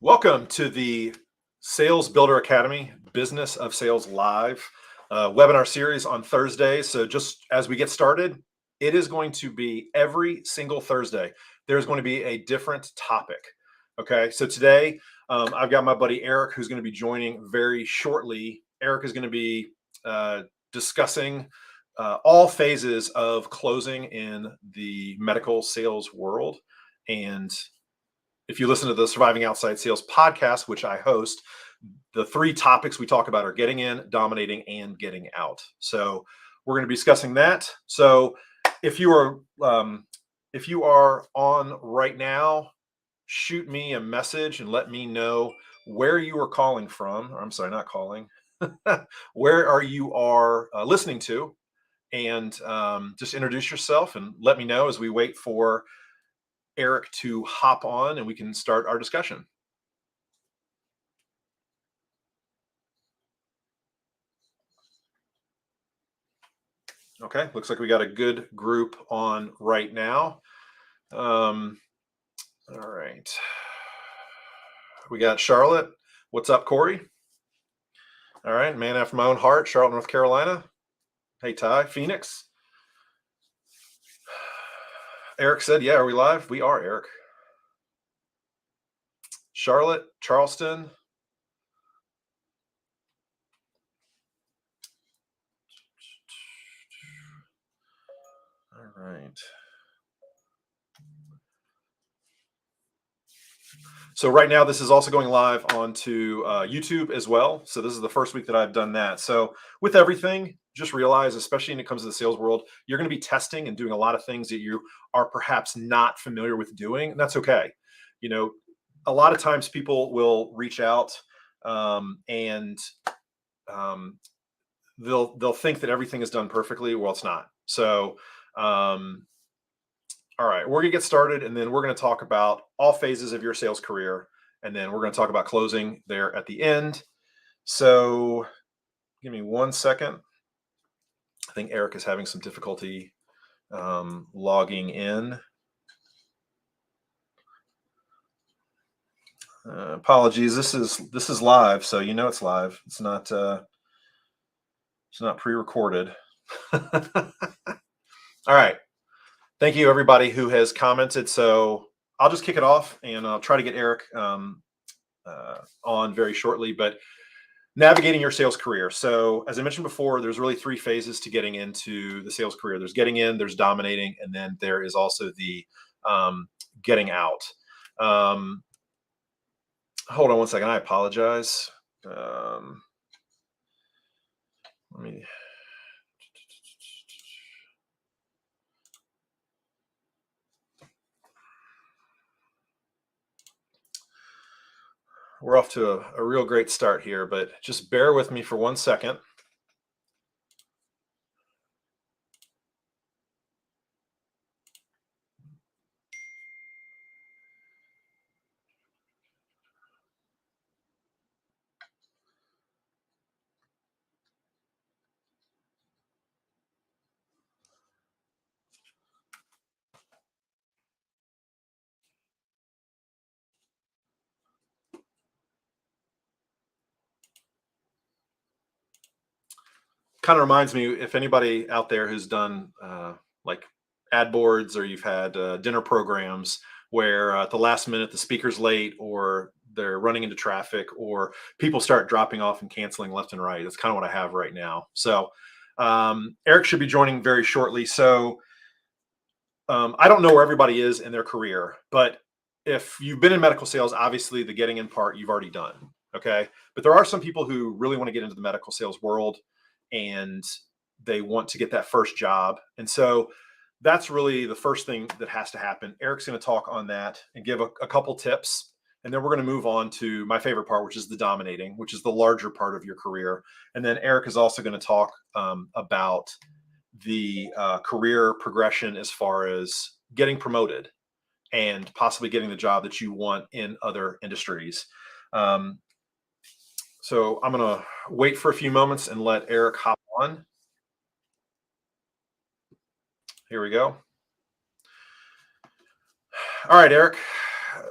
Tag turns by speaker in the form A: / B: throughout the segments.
A: Welcome to the Sales Builder Academy Business of Sales Live webinar series on Thursday. So, just as we get started, it is going to be every single Thursday. There's going to be a different topic. Okay. So, today I've got my buddy Eric who's going to be joining very shortly. Eric is going to be discussing all phases of closing in the medical sales world. And if you listen to the Surviving Outside Sales podcast, which I host, the three topics we talk about are getting in, dominating, and getting out. So we're going to be discussing that. So if you are on right now, shoot me a message and let me know where you are calling from. Or I'm sorry, not calling. Where are you listening to, and just introduce yourself and let me know as we wait for Eric to hop on and we can start our discussion. Okay, looks like we got a good group on right now. All right. We got Charlotte. What's up, Corey? All right, man after my own heart, Charlotte, North Carolina. Hey, Ty, Phoenix. Eric said, yeah, are we live? We are, Eric. Charlotte, Charleston. All right. So right now, this is also going live onto YouTube as well. So this is the first week that I've done that. So with everything, just realize, especially when it comes to the sales world, you're going to be testing and doing a lot of things that you are perhaps not familiar with doing. And that's okay. You know, a lot of times people will reach out and they'll think that everything is done perfectly. Well, it's not. So all right, we're going to get started, and then we're going to talk about all phases of your sales career, and then we're going to talk about closing there at the end. So give me 1 second. I think Eric is having some difficulty logging in. Apologies. This is live, so you know it's live. It's not pre-recorded. All right. Thank you, everybody who has commented. So I'll just kick it off, and I'll try to get Eric on very shortly. But navigating your sales career. So as I mentioned before, there's really three phases to getting into the sales career. There's getting in, there's dominating, and then there is also the getting out. Hold on 1 second. I apologize. Let me. We're off to a real great start here, but just bear with me for 1 second. Kind of reminds me, if anybody out there who's done like ad boards, or you've had dinner programs where at the last minute the speaker's late, or they're running into traffic, or people start dropping off and canceling left and right. That's kind of what I have right now. So Eric should be joining very shortly. So I don't know where everybody is in their career, but if you've been in medical sales, obviously the getting in part you've already done. Okay. But there are some people who really want to get into the medical sales world, and they want to get that first job. And so that's really the first thing that has to happen. Eric's going to talk on that and give a couple tips. And then we're going to move on to my favorite part, which is the dominating, which is the larger part of your career. And then Eric is also going to talk about the career progression as far as getting promoted and possibly getting the job that you want in other industries. So I'm going to wait for a few moments and let Eric hop on. Here we go. All right, Eric.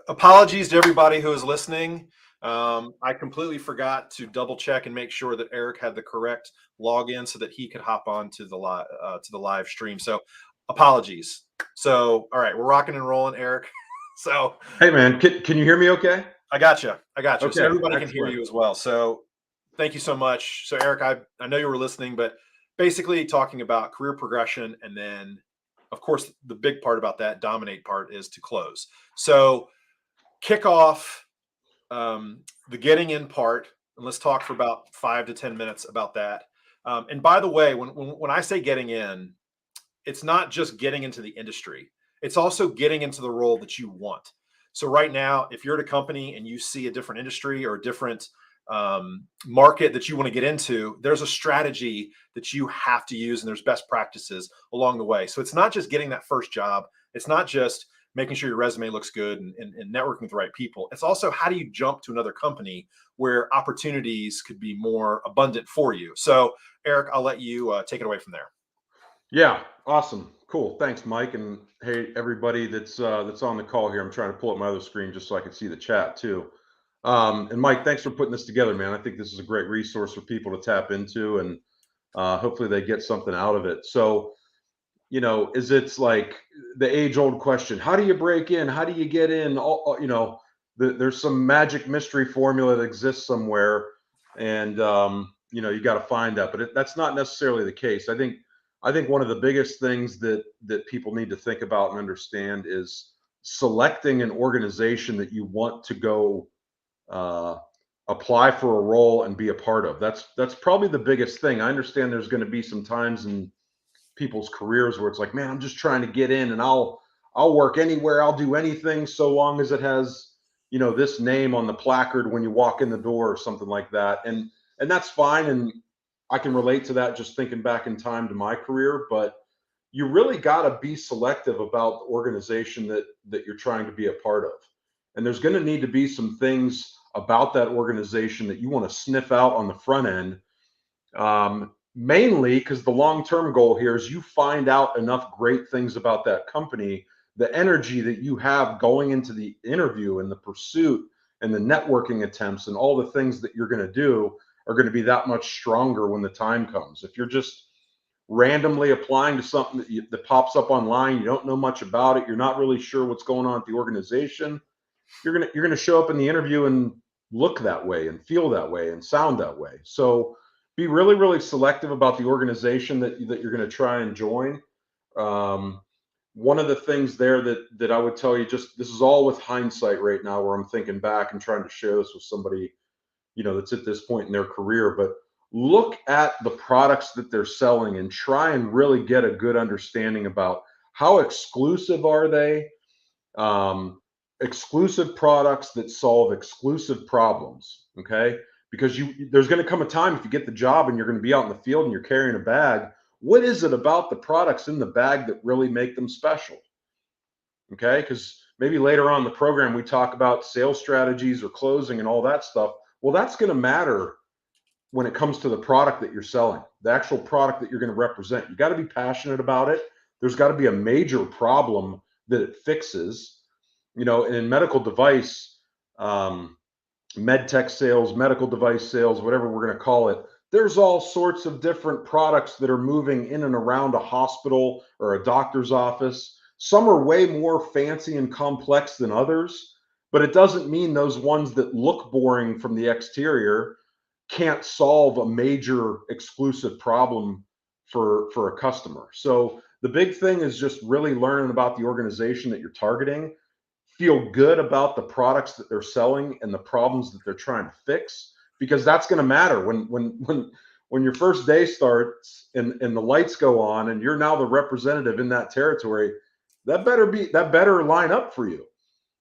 A: Apologies to everybody who is listening. I completely forgot to double check and make sure that Eric had the correct login so that he could hop on to the live stream. So apologies. So all right, we're rocking and rolling, Eric. So
B: Hey man, can you hear me okay?
A: I got you. I got you. So
B: Okay,
A: everybody can hear
B: excellent.
A: you as well. So thank you so much. So Eric, I know you were listening, but basically talking about career progression, and then of course the big part about that dominate part is to close. So kick off the getting in part, and let's talk for about 5 to 10 minutes about that. And by the way, when I say getting in, it's not just getting into the industry; it's also getting into the role that you want. So right now, if you're at a company and you see a different industry or a different market that you want to get into, there's a strategy that you have to use, and there's best practices along the way. So it's not just getting that first job. It's not just making sure your resume looks good and networking with the right people. It's also how do you jump to another company where opportunities could be more abundant for you. So Eric, I'll let you take it away from there.
B: Yeah, awesome, cool. Thanks, Mike, and hey everybody that's on the call here. I'm trying to pull up my other screen just so I can see the chat too. And Mike, thanks for putting this together, man. I think this is a great resource for people to tap into, and hopefully they get something out of it. So, is it's like the age-old question: How do you break in? How do you get in? There's some magic mystery formula that exists somewhere, and you got to find that. But that's not necessarily the case. I think one of the biggest things that people need to think about and understand is selecting an organization that you want to go uh, apply for a role and be a part of. That's probably the biggest thing. I understand there's going to be some times in people's careers where it's like, man, I'm just trying to get in, and I'll work anywhere, I'll do anything so long as it has, this name on the placard when you walk in the door or something like that. And that's fine. And I can relate to that just thinking back in time to my career, but you really got to be selective about the organization that you're trying to be a part of. And there's going to need to be some things about that organization that you want to sniff out on the front end, mainly because the long-term goal here is you find out enough great things about that company. The energy that you have going into the interview and the pursuit and the networking attempts and all the things that you're going to do are going to be that much stronger when the time comes. If you're just randomly applying to something that pops up online, you don't know much about it, you're not really sure what's going on at the organization, you're gonna show up in the interview and look that way and feel that way and sound that way. So be really, really selective about the organization that you're going to try and join. Um, One of the things there that I would tell you, just this is all with hindsight right now, where I'm thinking back and trying to share this with somebody, that's at this point in their career. But look at the products that they're selling and try and really get a good understanding about how exclusive are they. Um, Exclusive products that solve exclusive problems. Okay, because there's going to come a time if you get the job and you're going to be out in the field and you're carrying a bag. What is it about the products in the bag that really make them special? Okay, because maybe later on in the program we talk about sales strategies or closing and all that stuff. Well, that's going to matter when it comes to the product that you're selling, the actual product that you're going to represent. You got to be passionate about it. There's got to be a major problem that it fixes. And in medical device, med tech sales, medical device sales, whatever we're going to call it, there's all sorts of different products that are moving in and around a hospital or a doctor's office. Some are way more fancy and complex than others, but it doesn't mean those ones that look boring from the exterior can't solve a major exclusive problem for a customer. So the big thing is just really learning about the organization that you're targeting, feel good about the products that they're selling and the problems that they're trying to fix, because that's going to matter when your first day starts and the lights go on and you're now the representative in that territory. That better line up for you.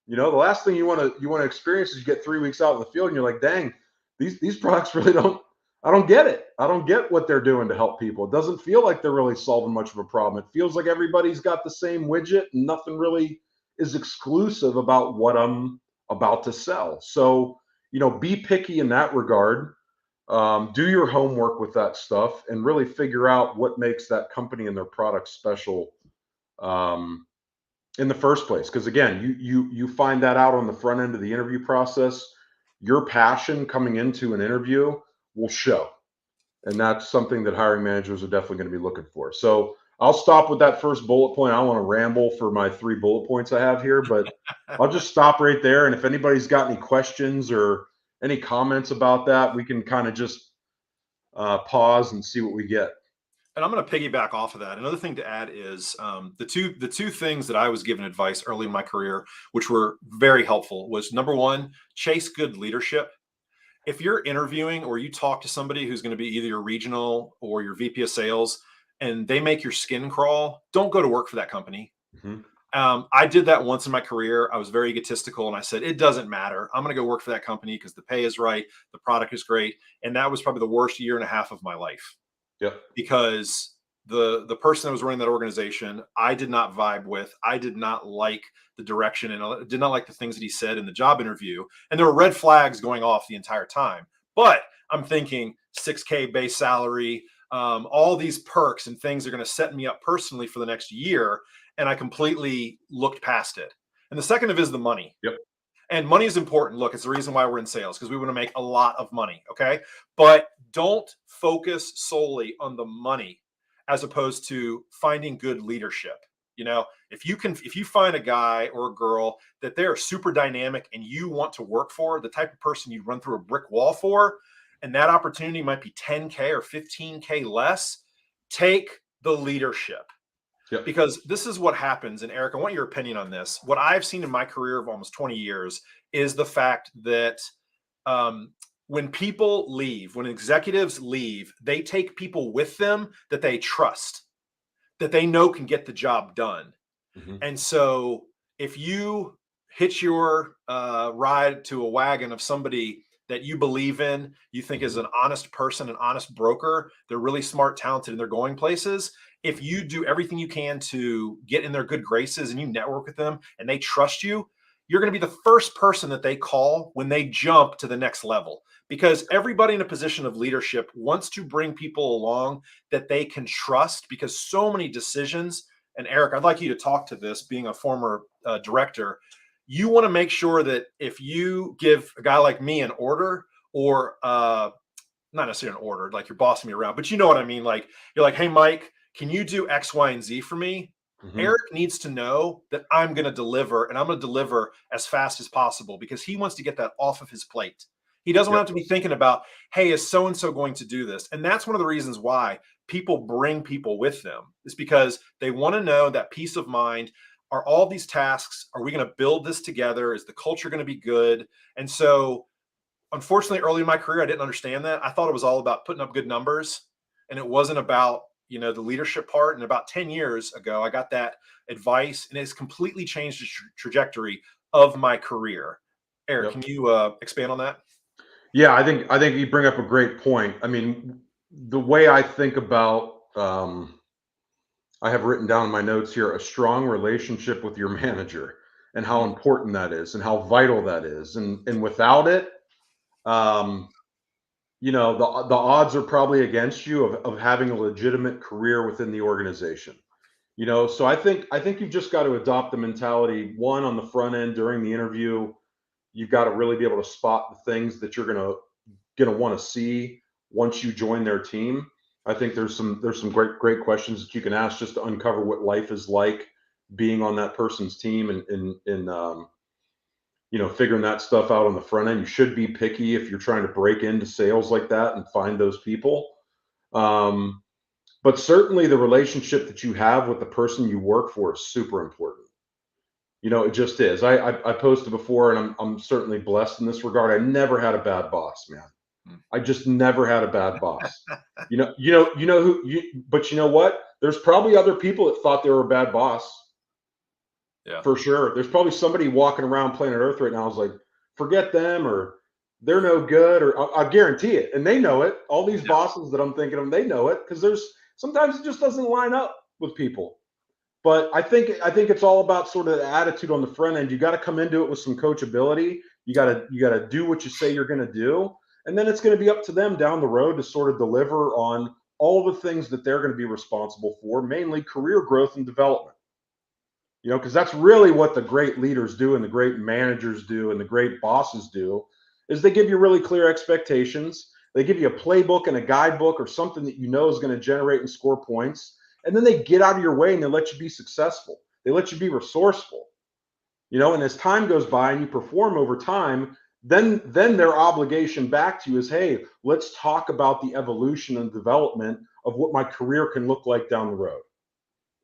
B: The last thing you want to experience is you get 3 weeks out in the field and you're like, dang, these products really don't. I don't get it. I don't get what they're doing to help people. It doesn't feel like they're really solving much of a problem. It feels like everybody's got the same widget and nothing really is exclusive about what I'm about to sell. So, be picky in that regard. Do your homework with that stuff and really figure out what makes that company and their product special. Um, in the first place. Because again, you find that out on the front end of the interview process. Your passion coming into an interview will show. And that's something that hiring managers are definitely going to be looking for. So I'll stop with that first bullet point. I don't want to ramble for my 3 bullet points I have here, but I'll just stop right there. And if anybody's got any questions or any comments about that, we can kind of just pause and see what we get.
A: And I'm going to piggyback off of that. Another thing to add is the two things that I was given advice early in my career, which were very helpful, was number one, chase good leadership. If you're interviewing or you talk to somebody who's going to be either your regional or your VP of sales, and they make your skin crawl, don't go to work for that company.
B: Mhm.
A: I did that once in my career. I was very egotistical and I said, it doesn't matter. I'm going to go work for that company because the pay is right. The product is great. And that was probably the worst year and a half of my life
B: Yep.
A: because the person that was running that organization, I did not vibe with. I did not like the direction and I did not like the things that he said in the job interview. And there were red flags going off the entire time. But I'm thinking 6K base salary, all these perks and things are going to set me up personally for the next year. And I completely looked past it. And the second of is the money.
B: Yep.
A: And money is important. Look, it's the reason why we're in sales, because we want to make a lot of money. Okay. But don't focus solely on the money as opposed to finding good leadership. You know, if you find a guy or a girl that they're super dynamic and you want to work for, the type of person you run through a brick wall for, and that opportunity might be 10K or 15K less, take the leadership.
B: Yep.
A: Because this is what happens. And Eric, I want your opinion on this. What I've seen in my career of almost 20 years is the fact that when people leave, when executives leave, they take people with them that they trust, that they know can get the job done.
B: Mhm.
A: And so if you hitch your ride to a wagon of somebody that you believe in, you think is an honest person, an honest broker, they're really smart, talented, and they're going places. If you do everything you can to get in their good graces and you network with them and they trust you, you're going to be the first person that they call when they jump to the next level. Because everybody in a position of leadership wants to bring people along that they can trust, because so many decisions, and Eric, I'd like you to talk to this, being a former director, you want to make sure that if you give a guy like me an order, or not necessarily an order, like you're bossing me around, but you know what I mean? Like you're like, hey, Mike, can you do X, Y, and Z for me?
B: Mhm.
A: Eric needs to know that I'm going to deliver, and I'm going to deliver as fast as possible, because he wants to get that off of his plate. He doesn't want
B: Yep.
A: to have to be thinking about, hey, is so-and-so going to do this? And that's one of the reasons why people bring people with them, is because they want to know that peace of mind. Are all these tasks, are we going to build this together? Is the culture going to be good? And so, unfortunately, early in my career, I didn't understand that. I thought it was all about putting up good numbers, and it wasn't about, you know, the leadership part. And about 10 years ago, I got that advice, and it's completely changed the trajectory of my career. Eric,
B: Yep.
A: can you expand on that?
B: Yeah, I think you bring up a great point. I mean, the way I think about I have written down in my notes here a strong relationship with your manager and how
A: Mm,
B: important that is and how vital that is. And without it, um, the odds are probably against you of having a legitimate career within the organization. So I think you've just got to adopt the mentality, one, on the front end during the interview. You've got to really be able to spot the things that you're gonna want to see once you join their team. I think there's some great questions that you can ask just to uncover what life is like being on that person's team, and figuring that stuff out on the front end. You should be picky if you're trying to break into sales like that and find those people. Um, but certainly the relationship that you have with the person you work for is super important. It just is. I posted before, and I'm certainly blessed in this regard. I never had a bad boss, man.
A: mm.
B: I just never had a bad boss. But you know what? There's probably other people that thought they were a bad boss,
A: Yeah.
B: for sure. There's probably somebody walking around planet Earth right now who's like, forget them, or they're no good, or I guarantee it. And they know it. All these
A: Yeah.
B: bosses that I'm thinking of, they know it, because there's sometimes it just doesn't line up with people. But I think it's all about sort of the attitude on the front end. You got to come into it with some coachability. You got to do what you say you're going to do, and then it's going to be up to them down the road to sort of deliver on all the things that they're going to be responsible for, mainly career growth and development. You know, because that's really what the great leaders do and the great managers do and the great bosses do is they give you really clear expectations. They give you a playbook and a guidebook or something that you know is going to generate and score points. And then they get out of your way and they let you be successful. They let you be resourceful. You know, and as time goes by and you perform over time, then their obligation back to you is, hey, let's talk about the evolution and development of what my career can look like down the road.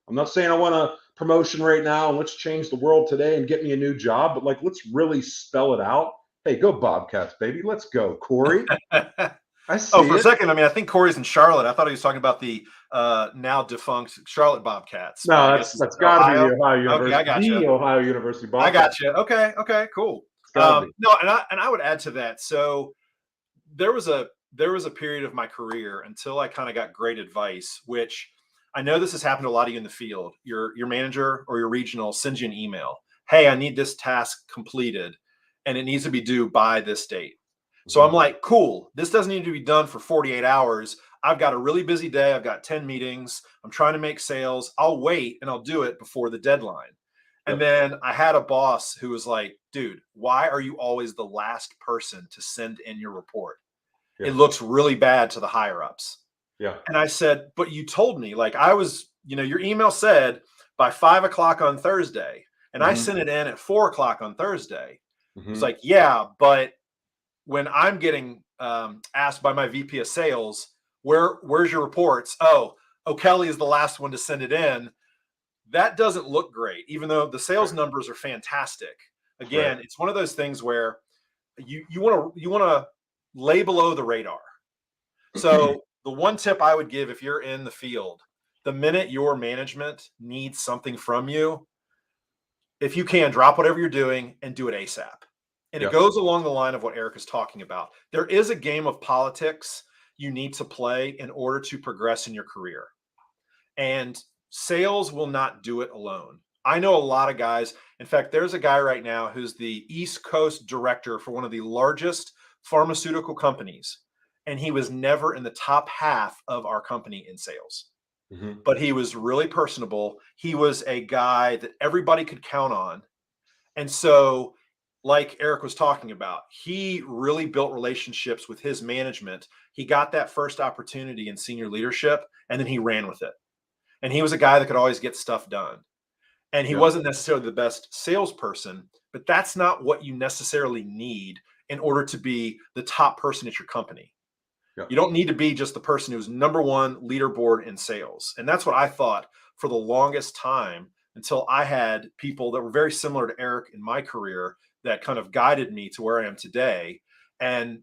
B: I'm not saying I want a promotion right now and let's change the world today and get me a new job, but like let's really spell it out. Hey, go Bobcats, baby. Let's go, Corey. I
A: Oh,
B: see
A: for a
B: it.
A: second, I mean, I think Corey's in Charlotte. I thought he was talking about the now defunct Charlotte Bobcats, but
B: No,
A: I guess
B: that's
A: it's
B: that's got to be
A: Ohio.
B: the Ohio
A: Okay, I
B: University,
A: got you.
B: the Ohio University
A: I
B: Bobcats.
A: got you. Okay, okay, cool.
B: It's got to be.
A: No, and I would add to that. So there was a period of my career until I kind of got great advice, which I know this has happened to a lot of you in the field. Your manager or your regional sends you an email. Hey, I need this task completed, and it needs to be due by this date. So I'm
B: Mhm.
A: like, cool. This doesn't need to be done for 48 hours. I've got a really busy day. I've got 10 meetings. I'm trying to make sales. I'll wait and I'll do it before the deadline. And
B: Yep.
A: then I had a boss who was like, dude, why are you always the last person to send in your report?
B: Yeah.
A: It looks really bad to the higher ups.
B: Yeah.
A: And I said, but you told me, like, I was, your email said by 5 o'clock on Thursday, and I
B: Hmm.
A: sent it in at 4 o'clock on Thursday. It's
B: Hmm.
A: like, yeah, but when I'm getting asked by my VP of sales, where's your reports? Oh, O'Kelly is the last one to send it in. That doesn't look great, even though the sales
B: Right.
A: numbers are fantastic.
B: Right.
A: Again, it's one of those things where you want to lay below the radar. So the one tip I would give if you're in the field, the minute your management needs something from you, if you can, drop whatever you're doing and do it ASAP. And it
B: Yeah.
A: goes along the line of what Eric is talking about. There is a game of politics you need to play in order to progress in your career. And sales will not do it alone. I know a lot of guys. In fact, there's a guy right now who's the East Coast director for one of the largest pharmaceutical companies. And he was never in the top half of our company in sales,
B: Hmm.
A: but he was really personable. He was a guy that everybody could count on. And so, like Eric was talking about, he really built relationships with his management. He got that first opportunity in senior leadership, and then he ran with it. And he was a guy that could always get stuff done. And he
B: Yeah.
A: wasn't necessarily the best salesperson, but that's not what you necessarily need in order to be the top person at your company.
B: Yeah.
A: You don't need to be just the person who's number one leaderboard in sales. And that's what I thought for the longest time until I had people that were very similar to Eric in my career that kind of guided me to where I am today. And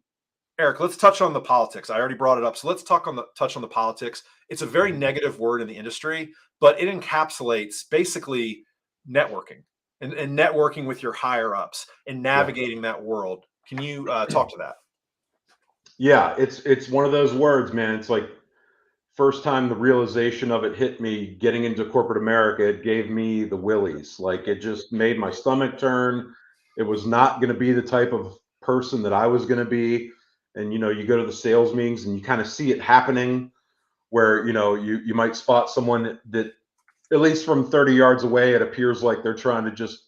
A: Eric, let's touch on the politics. I already brought it up. So let's touch on the politics. It's a very
B: Mhm.
A: negative word in the industry, but it encapsulates basically networking and networking with your higher ups and
B: Yeah.
A: navigating that world. Can you talk to that?
B: Yeah. It's one of those words, man. It's like first time the realization of it hit me getting into corporate America, it gave me the willies. Like it just made my stomach turn. It was not going to be the type of person that I was going to be. And you go to the sales meetings and you kind of see it happening where you might spot someone that at least from 30 yards away it appears like they're trying to just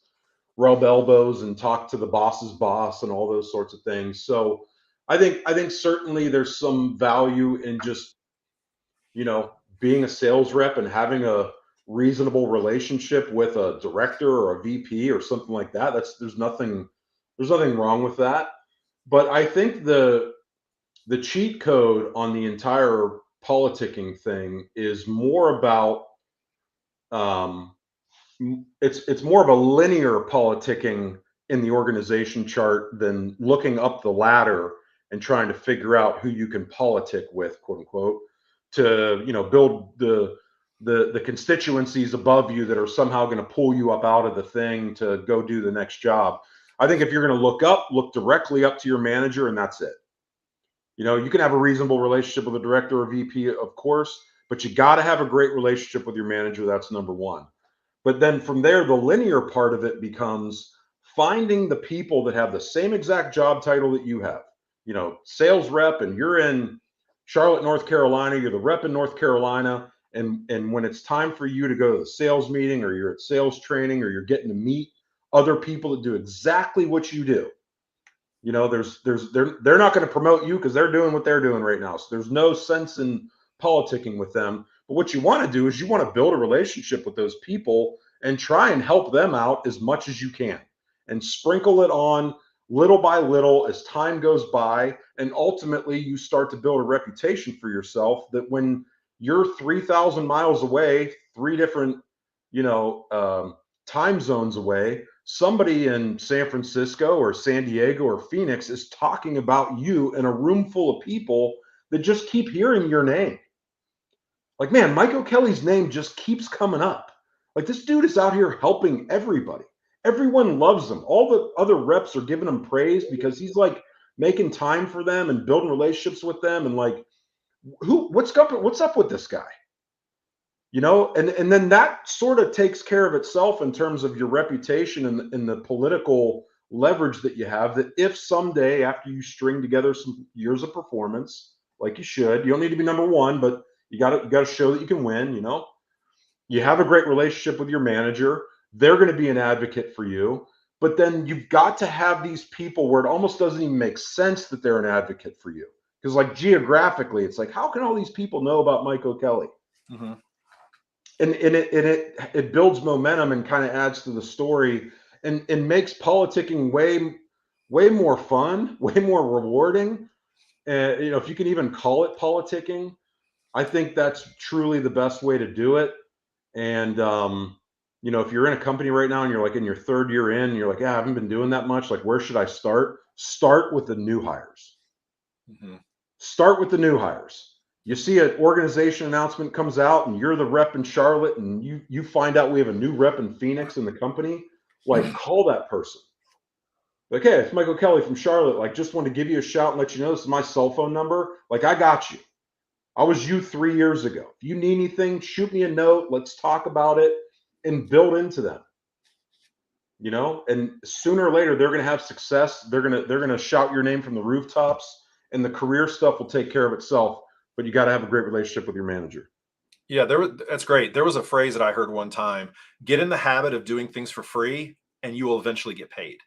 B: rub elbows and talk to the boss's boss and all those sorts of things. So I think certainly there's some value in just being a sales rep and having a reasonable relationship with a director or a VP or something like that. There's nothing wrong with that. But I think the cheat code on the entire politicking thing is more about um, it's more of a linear politicking in the organization chart than looking up the ladder and trying to figure out who you can politic with, quote unquote, to build the constituencies above you that are somehow going to pull you up out of the thing to go do the next job. I think if you're going to look directly up to your manager, and that's it. You can have a reasonable relationship with a director or VP, of course, but you got to have a great relationship with your manager. That's number one. But then from there, the linear part of it becomes finding the people that have the same exact job title that you have. Sales rep, and you're in Charlotte, North Carolina, you're the rep in North Carolina, And when it's time for you to go to the sales meeting, or you're at sales training, or you're getting to meet other people that do exactly what you do, they're not going to promote you because they're doing what they're doing right now. So there's no sense in politicking with them. But what you want to do is you want to build a relationship with those people and try and help them out as much as you can, and sprinkle it on little by little as time goes by. And ultimately you start to build a reputation for yourself that when you're 3,000 miles away, three different, time zones away, somebody in San Francisco or San Diego or Phoenix is talking about you in a room full of people that just keep hearing your name. Like, man, Mike O'Kelly's name just keeps coming up. Like, this dude is out here helping everybody. Everyone loves him. All the other reps are giving him praise because he's like making time for them and building relationships with them. And like, what's up with this guy? And then that sort of takes care of itself in terms of your reputation and the political leverage that you have, that if someday, after you string together some years of performance, like you should, you don't need to be number one, but you got to show that you can win. You have a great relationship with your manager. They're going to be an advocate for you. But then you've got to have these people where it almost doesn't even make sense that they're an advocate for you. Because like geographically, it's like, how can all these people know about Mike O'Kelly?
A: Mm-hmm.
B: And it builds momentum and kind of adds to the story, and makes politicking way more fun, way more rewarding. And if you can even call it politicking, I think that's truly the best way to do it. And if you're in a company right now and you're like in your third year in, and you're like, yeah, I haven't been doing that much. Like, where should I start? Start with the new hires.
A: Mm-hmm.
B: Start with the new hires. You see an organization announcement comes out and you're the rep in Charlotte, and you find out we have a new rep in Phoenix in the company, like, call that person. Like, hey, it's Michael Kelly from Charlotte. Like, just want to give you a shout and let you know this is my cell phone number. Like, I got you. I was you 3 years ago. If you need anything, shoot me a note. Let's talk about it, and build into them. And sooner or later they're going to have success. They're going to shout your name from the rooftops, and the career stuff will take care of itself. But you got to have a great relationship with your manager.
A: Yeah, that's great. There was a phrase that I heard one time: get in the habit of doing things for free and you will eventually get paid.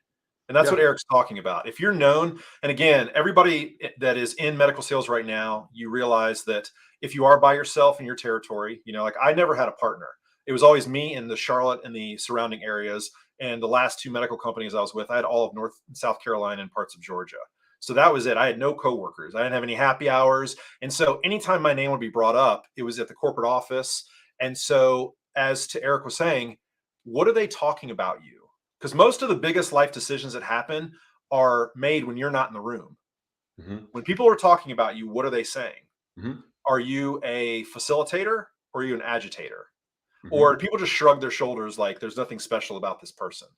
A: And that's what Eric's talking about. If you're known, and again, everybody that is in medical sales right now, you realize that if you are by yourself in your territory, like I never had a partner. It was always me in the Charlotte and the surrounding areas. And the last two medical companies I was with, I had all of North and South Carolina and parts of Georgia. So that was it. I had no coworkers. I didn't have any happy hours. And so anytime my name would be brought up, it was at the corporate office. And so, as to Eric was saying, what are they talking about you? Because most of the biggest life decisions that happen are made when you're not in the room.
B: Mm-hmm.
A: When people are talking about you, what are they saying?
B: Mm-hmm.
A: Are you a facilitator or are you an agitator?
B: Mm-hmm.
A: Or do people just shrug their shoulders like there's nothing special about this person?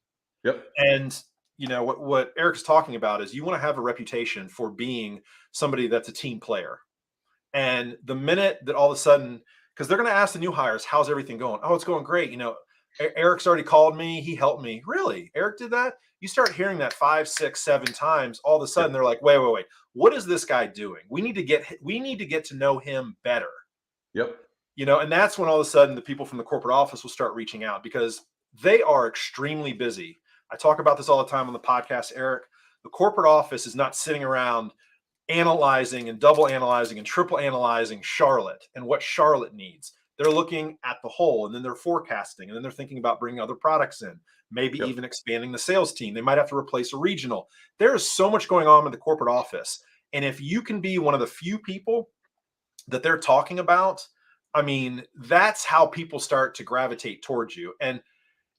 B: Yep.
A: And what Eric is talking about is you want to have a reputation for being somebody that's a team player. And the minute that all of a sudden, because they're going to ask the new hires, how's everything going? Oh, it's going great. Eric's already called me. He helped me. Really? Eric did that? You start hearing that 5, 6, 7 times. All of a sudden, they're like, wait. What is this guy doing? We need to get to know him better.
B: Yep.
A: And that's when all of a sudden the people from the corporate office will start reaching out, because they are extremely busy. I talk about this all the time on the podcast, Eric. The corporate office is not sitting around analyzing and double analyzing and triple analyzing Charlotte and what Charlotte needs. They're looking at the whole, and then they're forecasting, and then they're thinking about bringing other products in, maybe even expanding the sales team. They might have to replace a regional. There is so much going on in the corporate office. And if you can be one of the few people that they're talking about, I mean, that's how people start to gravitate towards you. And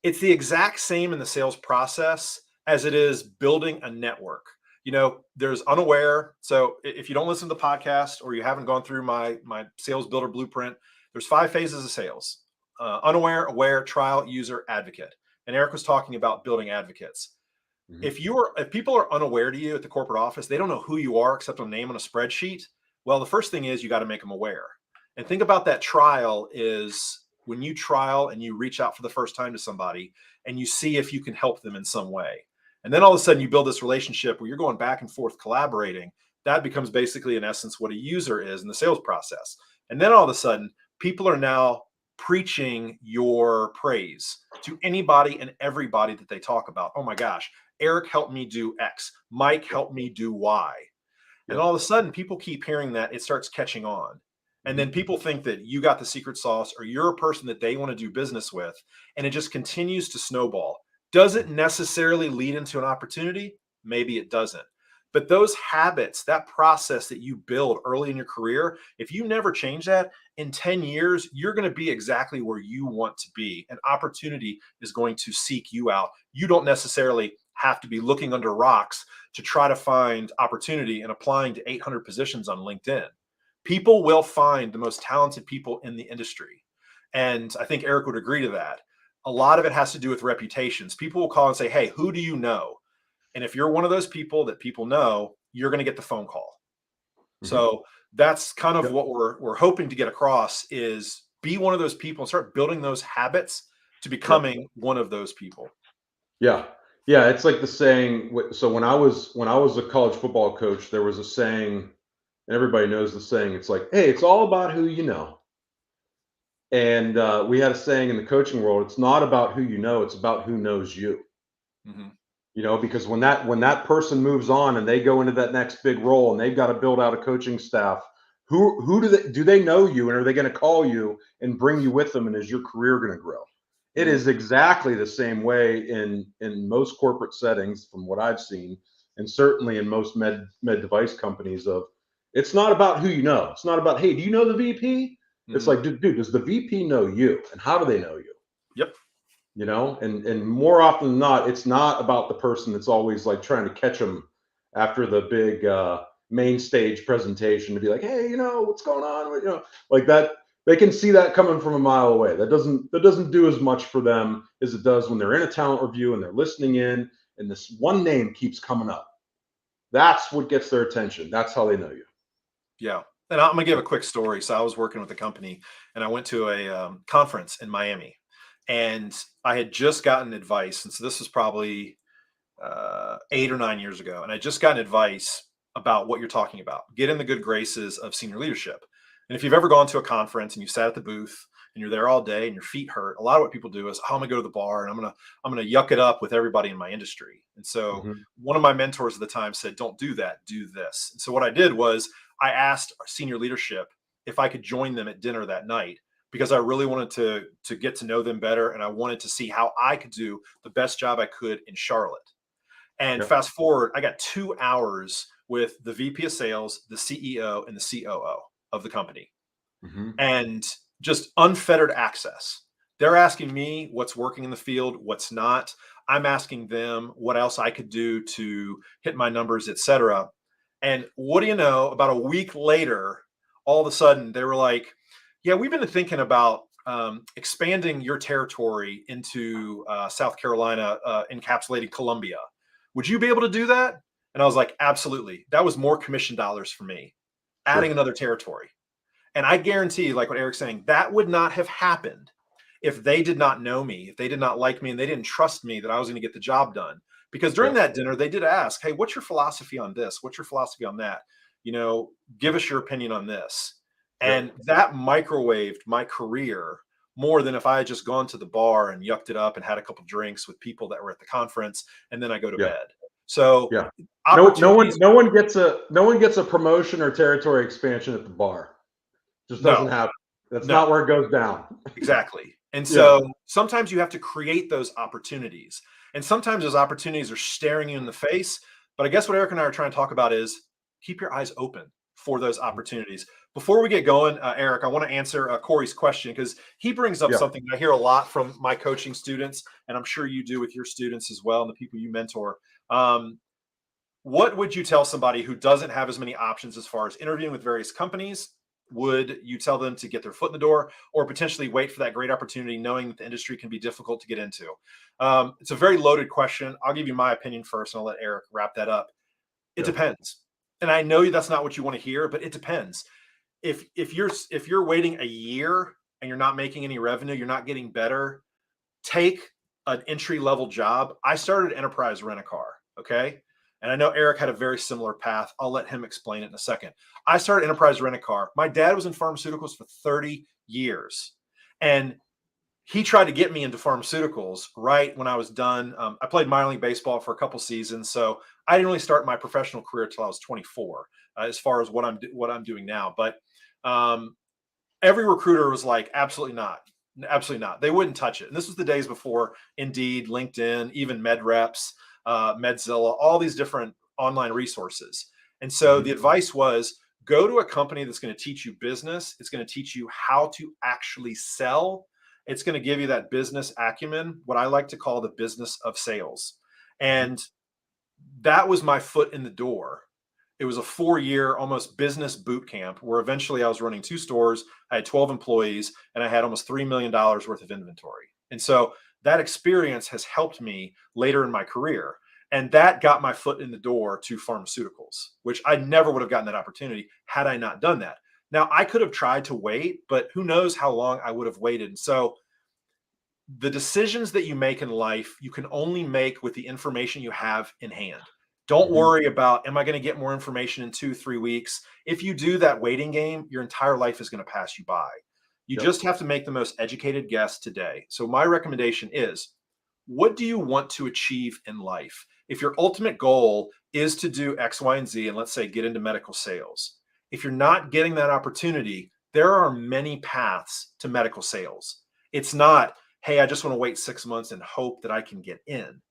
A: it's the exact same in the sales process as it is building a network. There's unaware. So if you don't listen to the podcast or you haven't gone through my sales builder blueprint, there's 5 phases of sales: unaware, aware, trial, user, advocate. And Eric was talking about building advocates. Mm-hmm. If people are unaware to you at the corporate office, they don't know who you are except a name on a spreadsheet. Well, the first thing is you got to make them aware. And think about that trial is when you trial and you reach out for the first time to somebody and you see if you can help them in some way. And then all of a sudden you build this relationship where you're going back and forth collaborating. That becomes basically, in essence, what a user is in the sales process. And then all of a sudden, people are now preaching your praise to anybody and everybody that they talk about. Oh my gosh, Eric helped me do X. Mike helped me do Y. And
B: Yep.
A: all of a sudden, people keep hearing that, it starts catching on. And then people think that you got the secret sauce or you're a person that they want to do business with. And it just continues to snowball. Does it necessarily lead into an opportunity? Maybe it doesn't. But those habits, that process that you build early in your career, if you never change that, in 10 years, you're going to be exactly where you want to be. An opportunity is going to seek you out. You don't necessarily have to be looking under rocks to try to find opportunity and applying to 800 positions on LinkedIn. People will find the most talented people in the industry. And I think Eric would agree to that. A lot of it has to do with reputations. People will call and say, hey, who do you know? And if you're one of those people that people know, you're going to get the phone call. So that's kind of
B: Yep.
A: what we're hoping to get across is be one of those people and start building those habits to becoming one of those people.
B: Yeah. Yeah, it's like the saying. So when I was a college football coach, there was a saying, and everybody knows the saying. It's like, hey, it's all about who you know. And we had a saying in the coaching world, it's not about who you know, it's about who knows you.
A: Mhm.
B: Because when that person moves on and they go into that next big role and they've got to build out a coaching staff, who do they know you, and are they going to call you and bring you with them, and is your career going to grow? It
A: Mhm.
B: is exactly the same way in most corporate settings from what I've seen, and certainly in most med device companies. Of It's not about who you know. It's not about, hey, do you know the VP? It's
A: Mhm.
B: like, dude, does the VP know you, and how do they know you?
A: Yep.
B: And more often than not, it's not about the person that's always like trying to catch them after the big main stage presentation to be like, hey, what's going on, like that. They can see that coming from a mile away. That doesn't do as much for them as it does when they're in a talent review and they're listening in, and this one name keeps coming up. That's what gets their attention. That's how they know you.
A: Yeah. And I'm going to give a quick story. So I was working with a company and I went to a conference in Miami and I had just gotten advice. And so this was probably 8 or 9 years ago. And I just gotten advice about what you're talking about. Get in the good graces of senior leadership. And if you've ever gone to a conference and you sat at the booth and you're there all day and your feet hurt, a lot of what people do is, oh, I'm gonna go to the bar and I'm gonna yuck it up with everybody in my industry. And so
B: Mhm.
A: one of my mentors at the time said, don't do that, do this. And so what I did was I asked our senior leadership if I could join them at dinner that night because I really wanted to get to know them better and I wanted to see how I could do the best job I could in Charlotte. And
B: Yep.
A: fast forward, I got 2 hours with the VP of sales, the CEO, and the COO of the company,
B: Mhm.
A: and just unfettered access. They're asking me what's working in the field, what's not. I'm asking them what else I could do to hit my numbers, etc. And what do you know? About a week later, all of a sudden, they were like, "Yeah, we've been thinking about expanding your territory into South Carolina, encapsulating Columbia. Would you be able to do that?" And I was like, "Absolutely." That was more commission dollars for me, adding
B: Sure.
A: another territory. And I guarantee, like what Eric's saying, that would not have happened if they did not know me, if they did not like me, and they didn't trust me that I was going to get the job done. Because during
B: Yep.
A: that dinner, they did ask, "Hey, what's your philosophy on this? What's your philosophy on that? You know, give us your opinion on this."
B: Yep.
A: And that microwaved my career more than if I had just gone to the bar and yucked it up and had a couple drinks with people that were at the conference and then I go to
B: Yeah.
A: bed. So
B: Yeah. No one
A: opportunities,
B: no one gets a promotion or territory expansion at the bar. Just doesn't
A: no,
B: happen. That's
A: no.
B: not where it goes down.
A: Exactly. And
B: Yeah.
A: so sometimes you have to create those opportunities. And sometimes those opportunities are staring you in the face. But I guess what Eric and I are trying to talk about is keep your eyes open for those opportunities. Before we get going, Eric, I want to answer Corey's question because he brings up
B: Yeah.
A: something I hear a lot from my coaching students, and I'm sure you do with your students as well and the people you mentor. Um, what would you tell somebody who doesn't have as many options as far as interviewing with various companies? Would you tell them to get their foot in the door or potentially wait for that great opportunity, knowing that the industry can be difficult to get into? It's a very loaded question. I'll give you my opinion first and I'll let Eric wrap that up. It
B: Yeah.
A: depends. And I know that's not what you want to hear, but it depends. If you're waiting a year and you're not making any revenue, you're not getting better, take an entry level job. I started Enterprise Rent a Car. Okay. And I know Eric had a very similar path. I'll let him explain it in a second. I started Enterprise Rent a Car. My dad was in pharmaceuticals for 30 years. And he tried to get me into pharmaceuticals right when I was done. I played minor league baseball for a couple seasons, so I didn't really start my professional career till I was 24, as far as what I'm doing now. But um, every recruiter was like, absolutely not. Absolutely not. They wouldn't touch it. And this was the days before Indeed, LinkedIn, even MedReps, Medzilla, all these different online resources. And so the advice was go to a company that's going to teach you business. It's going to teach you how to actually sell. It's going to give you that business acumen, what I like to call the business of sales. And that was my foot in the door. It was a 4-year almost business boot camp where eventually I was running 2 stores. I had 12 employees and I had almost $3 million worth of inventory. And so that experience has helped me later in my career. And that got my foot in the door to pharmaceuticals, which I never would have gotten that opportunity had I not done that. Now, I could have tried to wait, but who knows how long I would have waited. And so the decisions that you make in life, you can only make with the information you have in hand. Don't worry about, am I going to get more information in 2, 3 weeks? If you do that waiting game, your entire life is going to pass you by. You just have to make the most educated guess today. So my recommendation is, what do you want to achieve in life? If your ultimate goal is to do X, Y, and Z, and let's say get into medical sales, if you're not getting that opportunity, there are many paths to medical sales. It's not, hey, I just want to wait 6 months and hope that I can get in.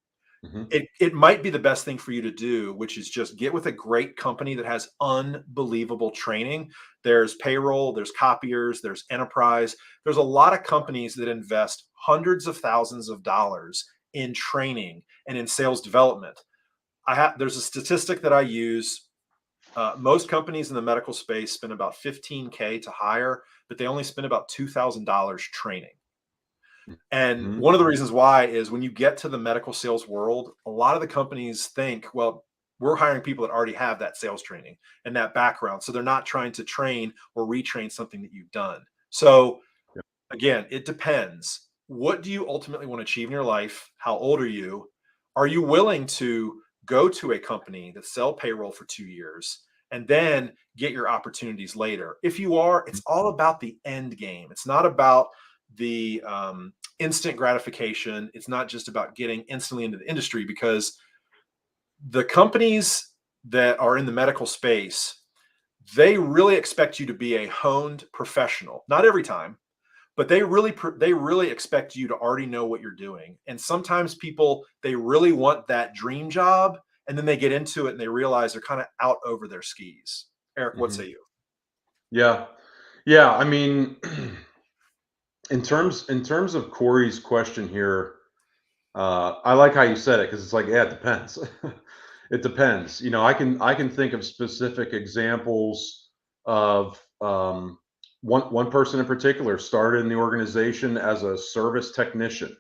A: It might be the best thing for you to do, which is just get with a great company that has unbelievable training. There's payroll, there's copiers, there's enterprise. There's a lot of companies that invest hundreds of thousands of dollars in training and in sales development. There's a statistic that I use. Most companies in the medical space spend about $15K to hire, but they only spend about $2,000 training. And one of the reasons why is when you get to the medical sales world, a lot of the companies think, well, we're hiring people that already have that sales training and that background. So they're not trying to train or retrain something that you've done. So again, it depends. What do you ultimately want to achieve in your life? How old are you? Are you willing to go to a company that sell payroll for 2 years and then get your opportunities later? If you are, it's all about the end game. It's not about the instant gratification. It's not just about getting instantly into the industry, because the companies that are in the medical space, they really expect you to be a honed professional. Not every time, but they really expect you to already know what you're doing. And sometimes people, they really want that dream job, and then they get into it and they realize they're kind of out over their skis. Eric, what say you?
B: Yeah. Yeah. I mean, in terms of Corey's question here, I like how you said it because it's like, yeah, it depends. It depends. I can think of specific examples of one person in particular started in the organization as a service technician,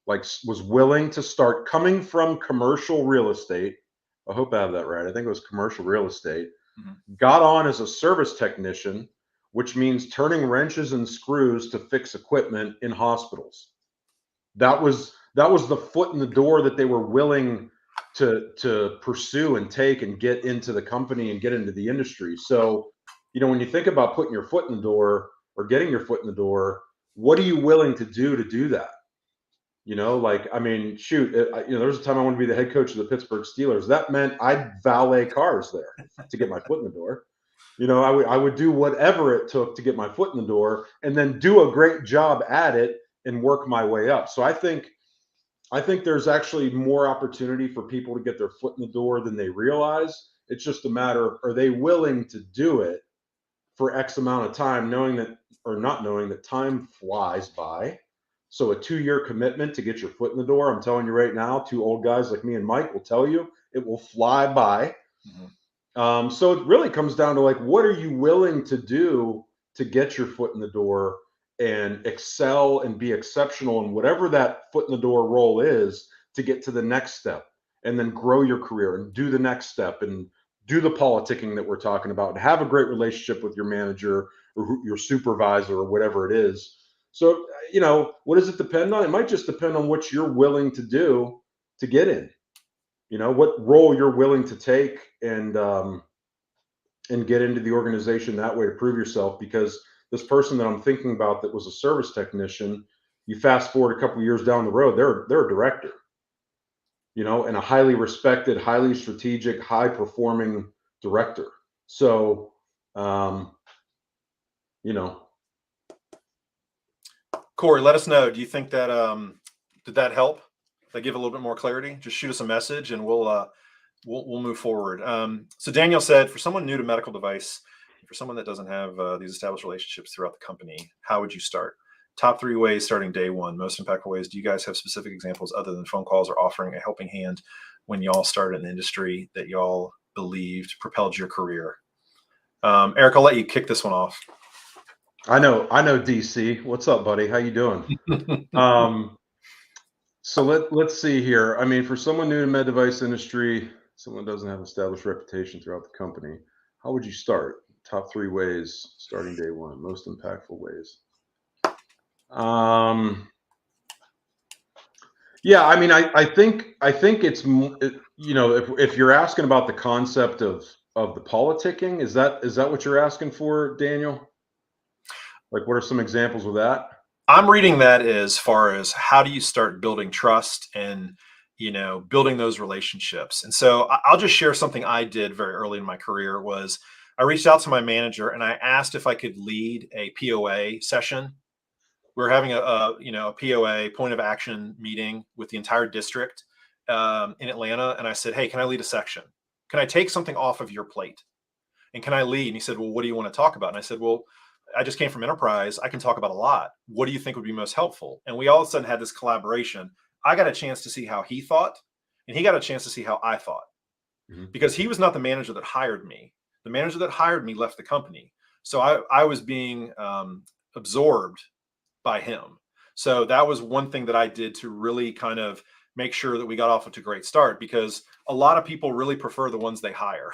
B: like was willing to start coming from commercial real estate. I hope I have that right. I think it was commercial real estate. Got on as a service technician, which means turning wrenches and screws to fix equipment in hospitals. That was the foot in the door that they were willing to pursue and take and get into the company and get into the industry. So, when you think about putting your foot in the door or getting your foot in the door, what are you willing to do that? Like, I mean, shoot, there was a time I wanted to be the head coach of the Pittsburgh Steelers. That meant I'd valet cars there to get my foot in the door. I would do whatever it took to get my foot in the door and then do a great job at it and work my way up. So I think there's actually more opportunity for people to get their foot in the door than they realize. It's just a matter of, are they willing to do it for X amount of time, knowing that or not knowing that time flies by. So a 2-year commitment to get your foot in the door, I'm telling you right now, 2 old guys like me and Mike will tell you it will fly by. So it really comes down to, like, what are you willing to do to get your foot in the door and excel and be exceptional in whatever that foot in the door role is to get to the next step and then grow your career and do the next step and do the politicking that we're talking about and have a great relationship with your manager or your supervisor or whatever it is. So, what does it depend on? It might just depend on what you're willing to do to get in. What role you're willing to take and get into the organization that way to prove yourself. Because this person that I'm thinking about that was a service technician, you fast forward a couple of years down the road, they're a director, and a highly respected, highly strategic, high performing director. So, you know,
A: Corey, let us know. Do you think that did that help? Did that give a little bit more clarity? Just shoot us a message and we'll move forward. So Daniel said, for someone new to medical device, for someone that doesn't have these established relationships throughout the company, how would you start? Top 3 ways starting day one, most impactful ways. Do you guys have specific examples other than phone calls or offering a helping hand when y'all started in the industry that y'all believed propelled your career? Eric, I'll let you kick this one off.
B: I know DC. What's up, buddy? How you doing? So let's see here. I mean, for someone new to med device industry, someone doesn't have established reputation throughout the company, how would you start? Top 3 ways starting day one, most impactful ways. Yeah, I mean, I think it's if you're asking about the concept of the politicking, is that what you're asking for, Daniel? Like, what are some examples of that?
A: I'm reading that as far as how do you start building trust and building those relationships. And so I'll just share something I did very early in my career. Was I reached out to my manager and I asked if I could lead a POA session. We were having a POA, point of action meeting with the entire district in Atlanta, and I said, hey, can I lead a section? Can I take something off of your plate? And can I lead? And he said, well, what do you want to talk about? And I said, well, I just came from enterprise. I can talk about a lot. What do you think would be most helpful? And we all of a sudden had this collaboration. I got a chance to see how he thought, and he got a chance to see how I thought, because he was not the manager that hired me. The manager that hired me left the company. So I was being absorbed by him. So that was one thing that I did to really kind of make sure that we got off to a great start, because a lot of people really prefer the ones they hire.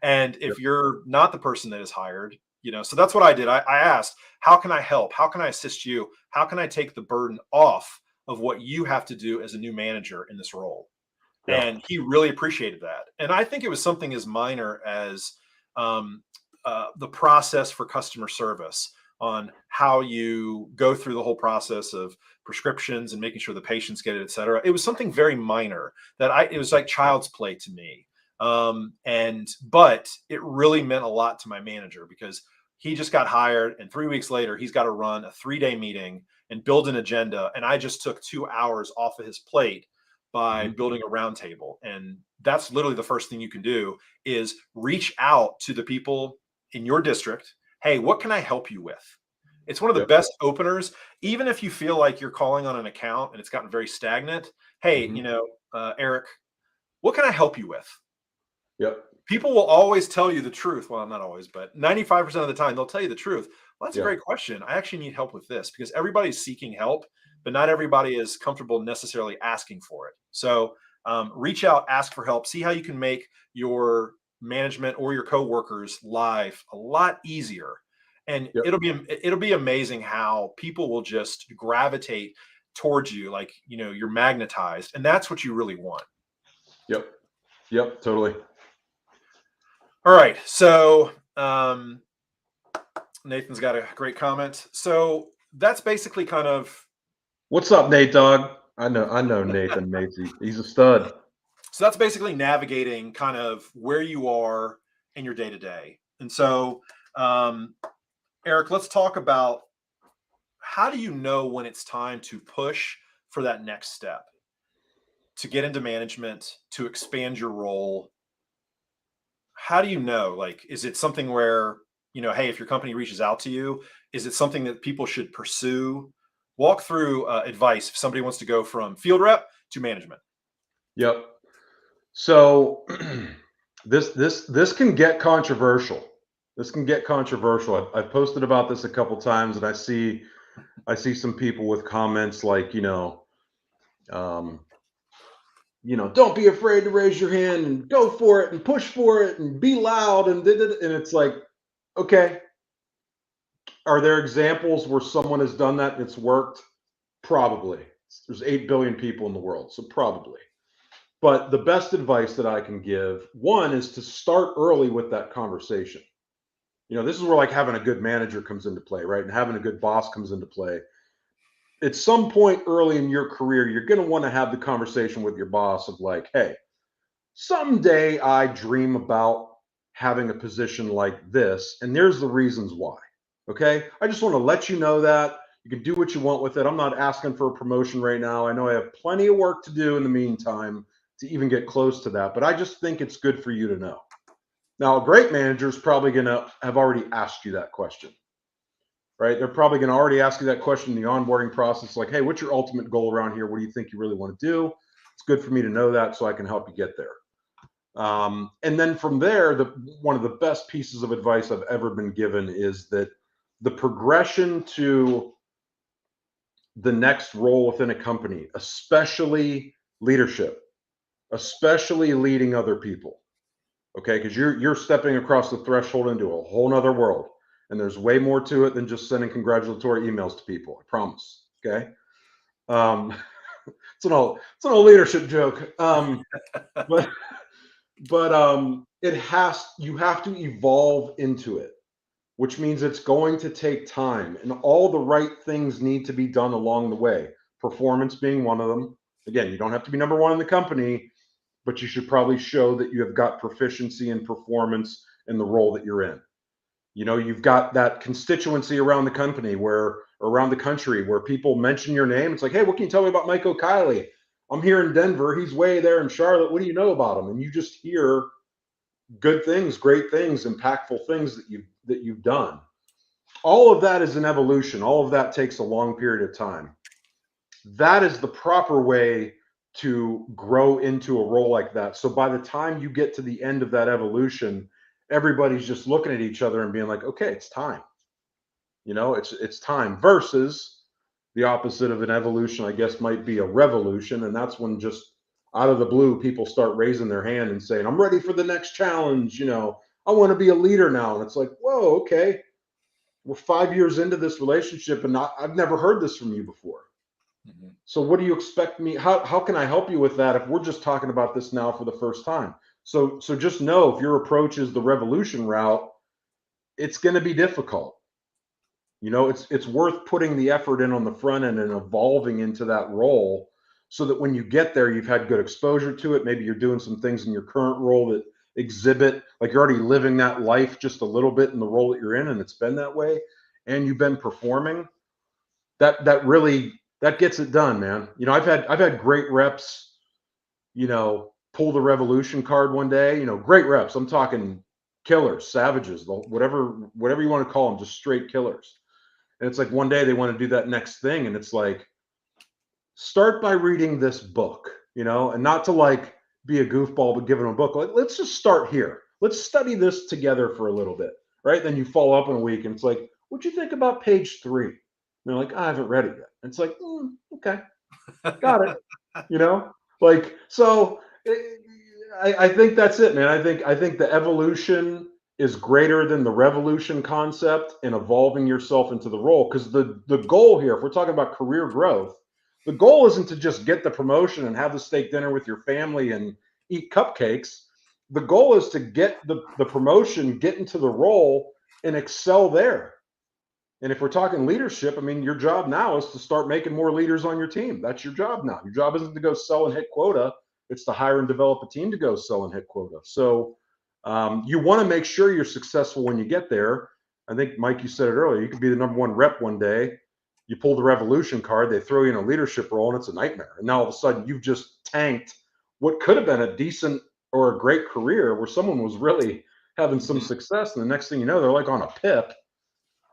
A: And if you're not the person that is hired, so that's what I did. I asked, how can I help? How can I assist you? How can I take the burden off of what you have to do as a new manager in this role? Yeah. And he really appreciated that. And I think it was something as minor as the process for customer service, on how you go through the whole process of prescriptions and making sure the patients get it, et cetera. It was something very minor that it was like child's play to me. But it really meant a lot to my manager, because he just got hired and 3 weeks later, he's got to run a 3-day meeting and build an agenda. And I just took 2 hours off of his plate by building a roundtable. And that's literally the first thing you can do, is reach out to the people in your district. Hey, what can I help you with? It's one of the best openers. Even if you feel like you're calling on an account and it's gotten very stagnant. Hey, Eric, what can I help you with?
B: Yep.
A: People will always tell you the truth. Well, not always, but 95% of the time, they'll tell you the truth. Well, that's a great question. I actually need help with this, because everybody's seeking help, but not everybody is comfortable necessarily asking for it. So reach out, ask for help, see how you can make your management or your coworkers' life a lot easier. And it'll be amazing how people will just gravitate towards you, like, you're magnetized, and that's what you really want.
B: Yep, totally.
A: All right. So Nathan's got a great comment. So that's basically kind of.
B: What's up, Nate Dog? I know Nathan. He's a stud.
A: So that's basically navigating kind of where you are in your day to day. And so, Eric, let's talk about, how do you know when it's time to push for that next step, to get into management, to expand your role? How do you know? Like, is it something where, hey, if your company reaches out to you, is it something that people should pursue? Walk through advice if somebody wants to go from field rep to management.
B: Yep. So this can get controversial. I've posted about this a couple times, and I see some people with comments like, don't be afraid to raise your hand and go for it and push for it and be loud and it's like, okay, are there examples where someone has done that and it's worked? Probably. There's 8 billion people in the world, so probably. But the best advice that I can give, one, is to start early with that conversation. This is where like having a good manager comes into play, right? And having a good boss comes into play. At some point early in your career, you're going to want to have the conversation with your boss of like, hey, someday I dream about having a position like this, and there's the reasons why. Okay. I just want to let you know that you can do what you want with it. I'm not asking for a promotion right now. I know I have plenty of work to do in the meantime to even get close to that, but I just think it's good for you to know. Now, a great manager is probably going to have already asked you that question, right? They're probably going to already ask you that question in the onboarding process, like, hey, what's your ultimate goal around here? What do you think you really want to do? It's good for me to know that so I can help you get there. And then from there, one of the best pieces of advice I've ever been given is that the progression to the next role within a company, especially leadership, especially leading other people, okay, because you're stepping across the threshold into a whole nother world, and there's way more to it than just sending congratulatory emails to people. I promise. Okay, um, it's an old leadership joke, but you have to evolve into it, which means it's going to take time, and all the right things need to be done along the way. Performance being one of them. Again, you don't have to be number one in the company, but you should probably show that you have got proficiency and performance in the role that you're in. You've got that constituency around the company around the country where people mention your name. It's like, hey, what can you tell me about Mike O'Kiley? I'm here in Denver. He's way there in Charlotte. What do you know about him? And you just hear good things, great things, impactful things that you've done. All of that is an evolution. All of that takes a long period of time. That is the proper way to grow into a role like that. So by the time you get to the end of that evolution, everybody's just looking at each other and being like, okay, it's time. It's time, versus the opposite of an evolution, I guess, might be a revolution. And that's when just out of the blue, people start raising their hand and saying, I'm ready for the next challenge. I want to be a leader now. And it's like, whoa, okay. We're 5 years into this relationship and I've never heard this from you before. Mm-hmm. So what do you expect me? How can I help you with that if we're just talking about this now for the first time? So just know, if your approach is the revolution route, it's going to be difficult. It's worth putting the effort in on the front end and evolving into that role so that when you get there, you've had good exposure to it. Maybe you're doing some things in your current role that exhibit like you're already living that life just a little bit in the role that you're in, and it's been that way, and you've been performing. That really gets it done, man. I've had great reps, pull the revolution card one day. Great reps. I'm talking killers, savages, whatever you want to call them, just straight killers. And it's like one day they want to do that next thing, and it's like, start by reading this book, and not to like be a goofball, but give them a book. Like, let's just start here. Let's study this together for a little bit, right? Then you follow up in a week, and it's like, what'd you think about page 3? And they're like, I haven't read it yet. And it's like, okay, got it. Like, so I think that's it, man. I think the evolution is greater than the revolution concept in evolving yourself into the role. Because the goal here, if we're talking about career growth, the goal isn't to just get the promotion and have the steak dinner with your family and eat cupcakes. The goal is to get the promotion, get into the role, and excel there. And if we're talking leadership, I mean, your job now is to start making more leaders on your team. That's your job now. Your job isn't to go sell and hit quota. It's to hire and develop a team to go sell and hit quota. So you want to make sure you're successful when you get there. I think, Mike, you said it earlier. You could be the number one rep one day. You pull the revolution card, they throw you in a leadership role, and it's a nightmare. And now all of a sudden you've just tanked what could have been a decent or a great career where someone was really having some success. And the next thing you know, they're like on a pip,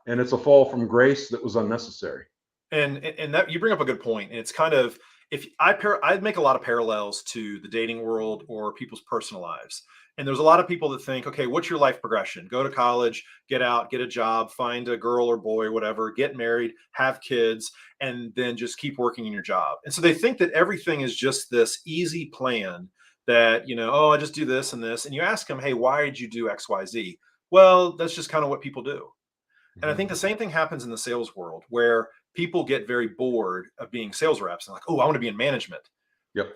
B: and it's a fall from grace that was unnecessary.
A: And that you bring up a good point. And it's kind of, if I'd make a lot of parallels to the dating world or people's personal lives. And there's a lot of people that think, okay, what's your life progression? Go to college, get out, get a job, find a girl or boy, whatever, get married, have kids, and then just keep working in your job. And so they think that everything is just this easy plan that, oh, I just do this and this. And you ask them, hey, why did you do X, Y, Z? Well, that's just kind of what people do. And I think the same thing happens in the sales world, where people get very bored of being sales reps and like, oh, I want to be in management.
B: Yep.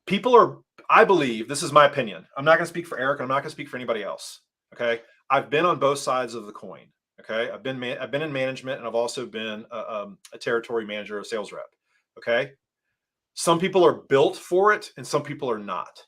A: People are, I believe, this is my opinion. I'm not going to speak for Eric. I'm not going to speak for anybody else. Okay. I've been on both sides of the coin. Okay, I've been in management, and I've also been a territory manager, a sales rep. Okay, some people are built for it, and some people are not.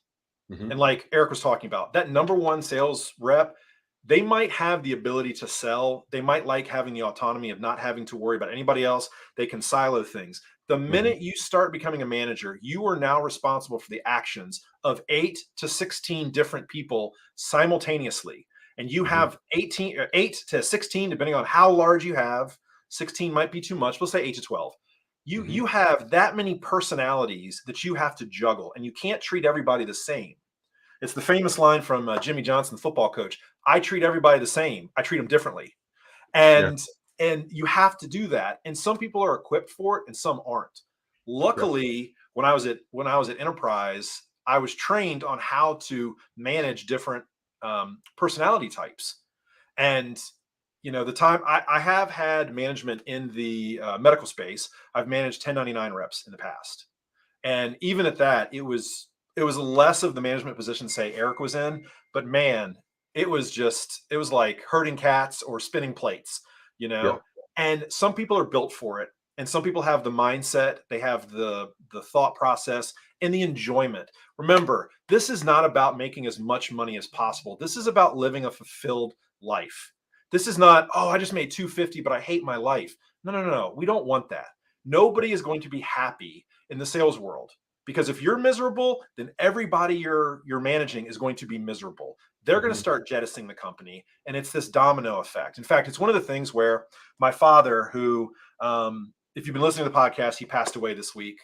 A: And
B: Hmm.
A: like Eric was talking about, that number one sales rep, they might have the ability to sell. They might like having the autonomy of not having to worry about anybody else. They can silo things. The
B: Hmm.
A: minute you start becoming a manager, you are now responsible for the actions of 8 to 16 different people simultaneously. And you
B: Hmm.
A: have 8 to 16, depending on how large you have. 16 might be too much. We'll say 8 to 12. You
B: Hmm.
A: you have that many personalities that you have to juggle, and you can't treat everybody the same. It's the famous line from Jimmy Johnson, the football coach. I treat everybody the same. I treat them differently.
B: Yeah.
A: And you have to do that. And some people are equipped for it and some aren't.
B: Yeah.
A: Luckily, when I was at Enterprise, I was trained on how to manage different personality types. And the time I have had management in the medical space, I've managed 1099 reps in the past. And even at that, it was less of the management position, say Eric was in, but man, it was like herding cats or spinning plates, you
B: Yeah.
A: know. And some people are built for it, and some people have the mindset, they have the thought process and the enjoyment. Remember, this is not about making as much money as possible. This is about living a fulfilled life. This is not, oh, I just made 250, but I hate my life. No, no, no, no. We don't want that. Nobody is going to be happy in the sales world, because if you're miserable, then everybody you're managing is going to be miserable. They're going to
B: Hmm.
A: start jettisoning the company, and it's this domino effect. In fact, it's one of the things where my father, who if you've been listening to the podcast, he passed away this week.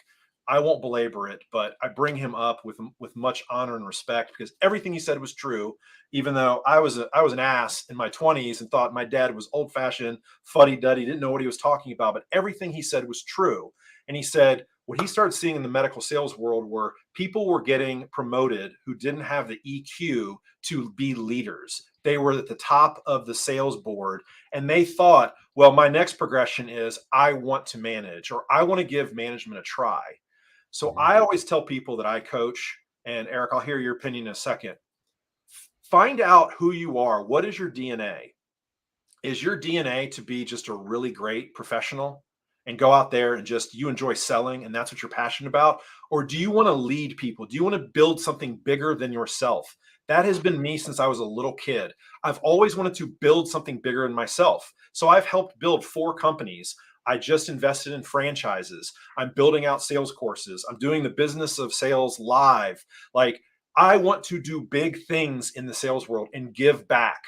A: I won't belabor it, but I bring him up with much honor and respect, because everything he said was true. Even though I was an ass in my 20s and thought my dad was old fashioned, fuddy duddy, didn't know what he was talking about, but everything he said was true. And he said what he started seeing in the medical sales world were people were getting promoted who didn't have the EQ to be leaders. They were at the top of the sales board, and they thought, well, my next progression is I want to manage, or I want to give management a try. So
B: Hmm.
A: I always tell people that I coach, and Eric, I'll hear your opinion in a second. Find out who you are. What is your DNA? Is your DNA to be just a really great professional and go out there and just you enjoy selling and that's what you're passionate about? Or do you want to lead people? Do you want to build something bigger than yourself? That has been me since I was a little kid. I've always wanted to build something bigger than myself. So I've helped build 4 companies. I just invested in franchises. I'm building out sales courses. I'm doing the business of sales live. Like, I want to do big things in the sales world and give back.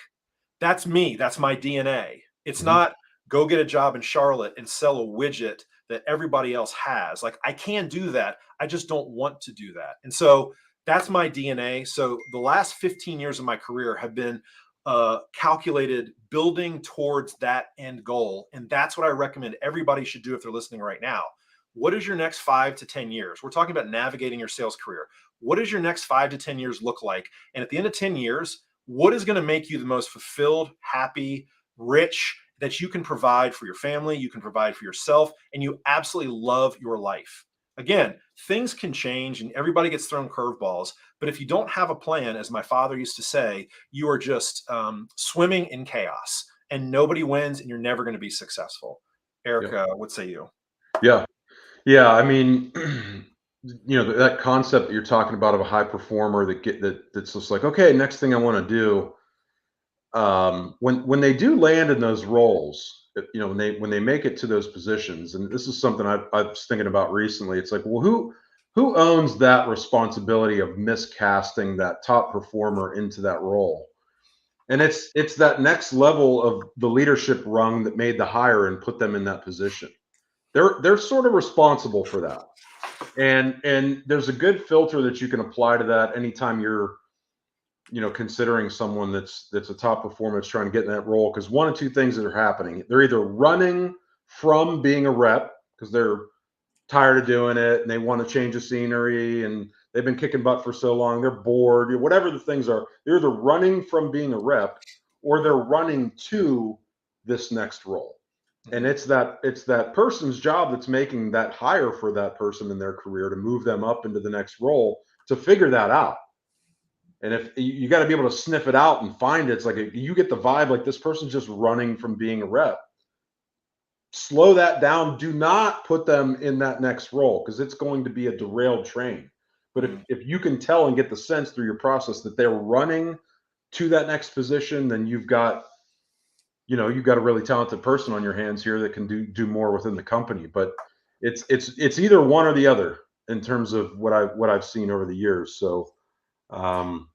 A: That's me. That's my DNA. It's
B: Hmm.
A: not go get a job in Charlotte and sell a widget that everybody else has. Like, I can do that. I just don't want to do that. And so that's my DNA. So the last 15 years of my career have been calculated building towards that end goal. And that's what I recommend everybody should do if they're listening right now. What is your next 5 to 10 years? We're talking about navigating your sales career. What does your next 5 to 10 years look like? And at the end of 10 years, what is going to make you the most fulfilled, happy, rich that you can provide for your family, you can provide for yourself, and you absolutely love your life? Again, things can change and everybody gets thrown curveballs. But if you don't have a plan, as my father used to say, you are just swimming in chaos and nobody wins and you're never going to be successful.
B: Yeah.
A: Eric, what say you?
B: Yeah. Yeah. I mean, that concept that you're talking about of a high performer that's just like, okay, next thing I want to do. When they do land in those roles, when they make it to those positions, and this is something I was thinking about recently. It's like, well, who owns that responsibility of miscasting that top performer into that role? And it's that next level of the leadership rung that made the hire and put them in that position. They're sort of responsible for that. And there's a good filter that you can apply to that anytime you're considering someone that's a top performer that's trying to get in that role, because one of two things that are happening. They're either running from being a rep because they're tired of doing it and they want to change the scenery, and they've been kicking butt for so long, they're bored, whatever the things are. They're either running from being a rep or they're running to this next role. And
A: Mhm.
B: it's that person's job that's making that hire for that person in their career to move them up into the next role to figure that out. And if you got to be able to sniff it out and find it, it's like you get the vibe like this person's just running from being a rep. Slow that down. Do not put them in that next role because it's going to be a derailed train. But
A: Mhm.
B: if you can tell and get the sense through your process that they're running to that next position, then you've got a really talented person on your hands here that can do more within the company. But it's either one or the other in terms of what I've seen over the years. Um,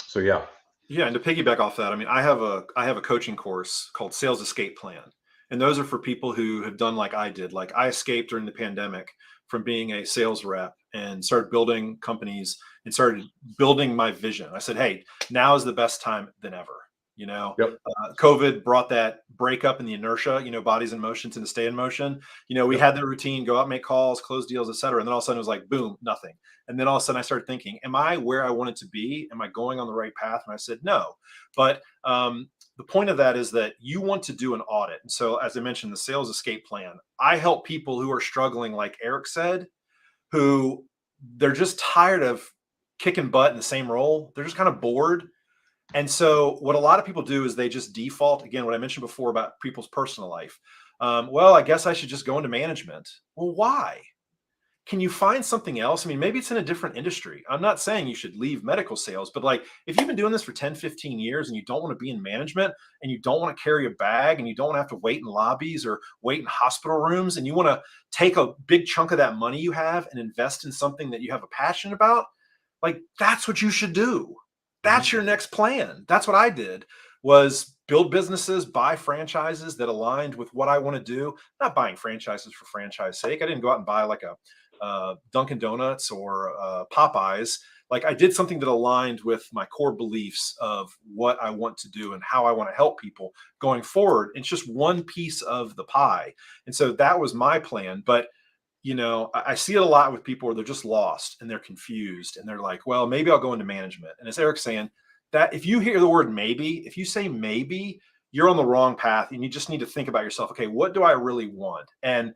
B: so yeah.
A: Yeah, and to piggyback off that, I mean, I have a coaching course called Sales Escape Plan, and those are for people who have done like I did. Like I escaped during the pandemic from being a sales rep and started building companies and started building my vision. I said, "Hey, now is the best time than ever." You know,
B: Yep.
A: COVID brought that breakup in the inertia. Bodies in motion to stay in motion. We
B: Yep.
A: had the routine, go out, make calls, close deals, etc. And then all of a sudden it was like, boom, nothing. And then all of a sudden I started thinking, am I where I wanted to be? Am I going on the right path? And I said, no. But the point of that is that you want to do an audit. And so, as I mentioned, the sales escape plan, I help people who are struggling, like Eric said, who they're just tired of kicking butt in the same role. They're just kind of bored. And so, what a lot of people do is they just default again, what I mentioned before about people's personal life. Well, I guess I should just go into management. Well, why? Can you find something else? I mean, maybe it's in a different industry. I'm not saying you should leave medical sales, but like if you've been doing this for 10, 15 years and you don't want to be in management and you don't want to carry a bag and you don't want to have to wait in lobbies or wait in hospital rooms and you want to take a big chunk of that money you have and invest in something that you have a passion about, like that's what you should do. That's
B: Mhm.
A: your next plan. That's what I did was build businesses, buy franchises that aligned with what I want to do. Not buying franchises for franchise sake. I didn't go out and buy like a Dunkin' Donuts or Popeyes. Like I did something that aligned with my core beliefs of what I want to do and how I want to help people going forward. It's just one piece of the pie. And so that was my plan. But I see it a lot with people where they're just lost and they're confused and they're like, well, maybe I'll go into management. And as Eric's saying, that if you hear the word maybe, if you say maybe, you're on the wrong path and you just need to think about yourself. Okay, what do I really want? And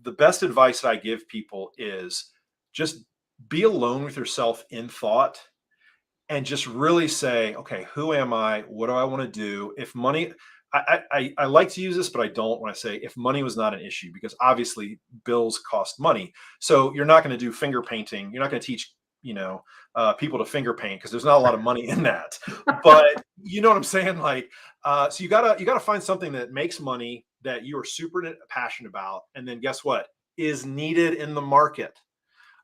A: the best advice that I give people is just be alone with yourself in thought and just really say, okay, who am I? What do I want to do? If money, I like to use this, but I don't when I say if money was not an issue, because obviously bills cost money. So you're not going to do finger painting. You're not going to teach, people to finger paint because there's not a lot of money in that. But you know what I'm saying? Like, so you gotta find something that makes money that you are super passionate about, and then guess what is needed in the market.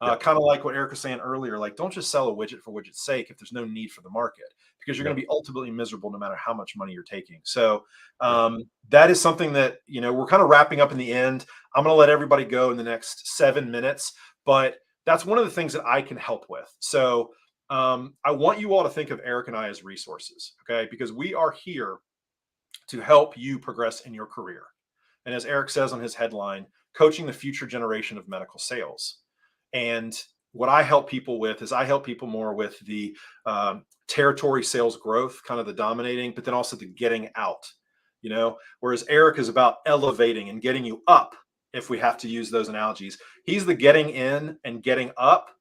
B: Yeah.
A: Kind of like what Eric was saying earlier, like don't just sell a widget for widget's sake if there's no need for the market, because you're going
B: Yep.
A: to be ultimately miserable no matter how much money you're taking. So
B: Yep.
A: that is something that we're kind of wrapping up in the end. I'm going to let everybody go in the next 7 minutes, but that's one of the things that I can help with. So I want you all to think of Eric and I as resources, okay? Because we are here to help you progress in your career. And as Eric says on his headline, coaching the future generation of medical sales. And what I help people with is I help people more with the territory sales growth, kind of the dominating, but then also the getting out, whereas Eric is about elevating and getting you up. If we have to use those analogies, he's the getting in and getting up.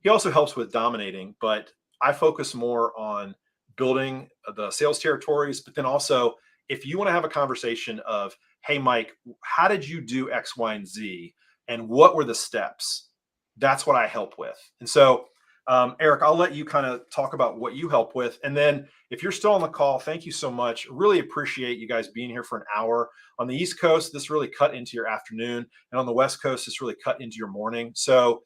A: He also helps with dominating, but I focus more on building the sales territories. But then also, if you want to have a conversation of, hey, Mike, how did you do X, Y, and Z? And what were the steps? That's what I help with. And so, Eric, I'll let you kind of talk about what you help with. And then if you're still on the call, thank you so much. Really appreciate you guys being here for an hour. On the East Coast, this really cut into your afternoon. And on the West Coast, this really cut into your morning. So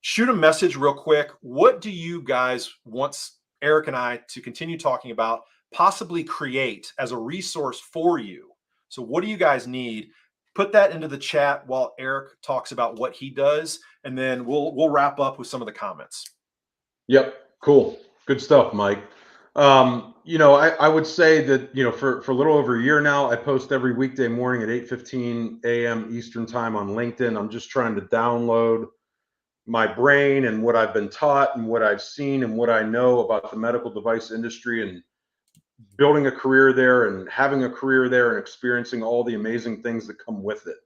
A: shoot a message real quick. What do you guys want Eric and I to continue talking about, possibly create as a resource for you? So, what do you guys need? Put that into the chat while Eric talks about what he does, and then we'll wrap up with some of the comments.
B: Yep. Cool. Good stuff, Mike. I would say that, for a little over a year now, I post every weekday morning at 8:15 a.m. Eastern time on LinkedIn. I'm just trying to download my brain and what I've been taught and what I've seen and what I know about the medical device industry and building a career there and having a career there and experiencing all the amazing things that come with it.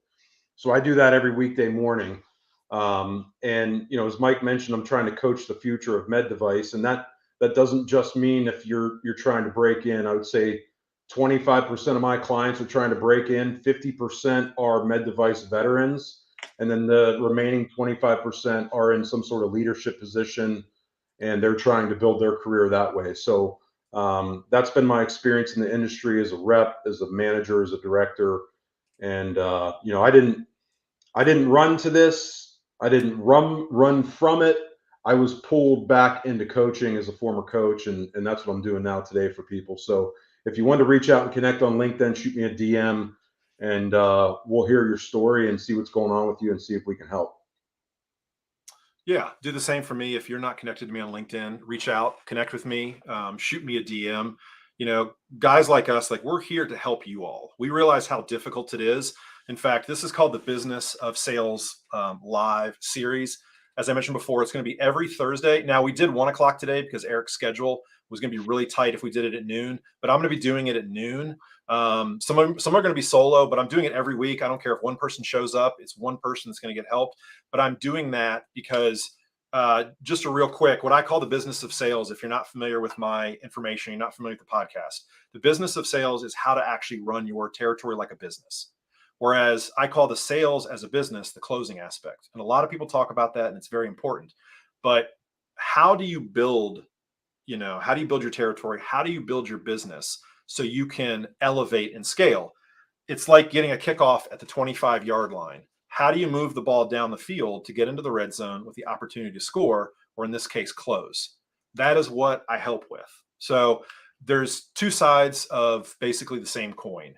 B: So I do that every weekday morning. And as Mike mentioned, I'm trying to coach the future of med device, and that doesn't just mean if you're trying to break in. I would say 25% of my clients are trying to break in, 50% are med device veterans, and then the remaining 25% are in some sort of leadership position, and they're trying to build their career that way. So that's been my experience in the industry as a rep, as a manager, as a director. And I didn't run to this. I didn't run from it. I was pulled back into coaching as a former coach, and that's what I'm doing now today for people. So if you want to reach out and connect on LinkedIn, shoot me a DM, and we'll hear your story and see what's going on with you and see if we can help.
A: Yeah, do the same for me. If you're not connected to me on LinkedIn, reach out, connect with me, shoot me a DM. Guys like us, like we're here to help you all. We realize how difficult it is. In fact, this is called the Business of Sales Live series. As I mentioned before, it's going to be every Thursday. Now, we did 1 o'clock today because Eric's schedule was going to be really tight if we did it at noon, but I'm going to be doing it at noon. Some are going to be solo, but I'm doing it every week. I don't care if one person shows up. It's one person that's going to get helped. But I'm doing that because just a real quick, what I call the business of sales, if you're not familiar with my information, you're not familiar with the podcast, the business of sales is how to actually run your territory like a business. Whereas I call the sales as a business, the closing aspect. And a lot of people talk about that, and it's very important. But how do you build, how do you build your territory? How do you build your business so you can elevate and scale? It's like getting a kickoff at the 25-yard line. How do you move the ball down the field to get into the red zone with the opportunity to score, or in this case, close? That is what I help with. So there's two sides of basically the same coin.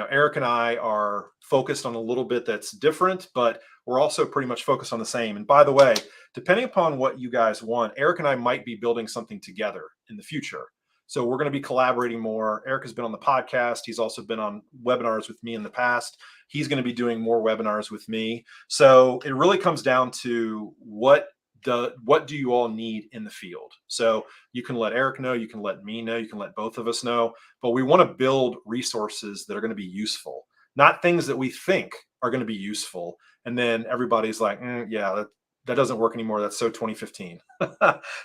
A: Eric and I are focused on a little bit that's different, but we're also pretty much focused on the same. And by the way, depending upon what you guys want, Eric and I might be building something together in the future. So we're going to be collaborating more. Eric has been on the podcast. He's also been on webinars with me in the past. He's going to be doing more webinars with me. So it really comes down to what do you all need in the field? So you can let Eric know, you can let me know, you can let both of us know, but we want to build resources that are going to be useful, not things that we think are going to be useful. And then everybody's like, yeah, that doesn't work anymore. That's so 2015.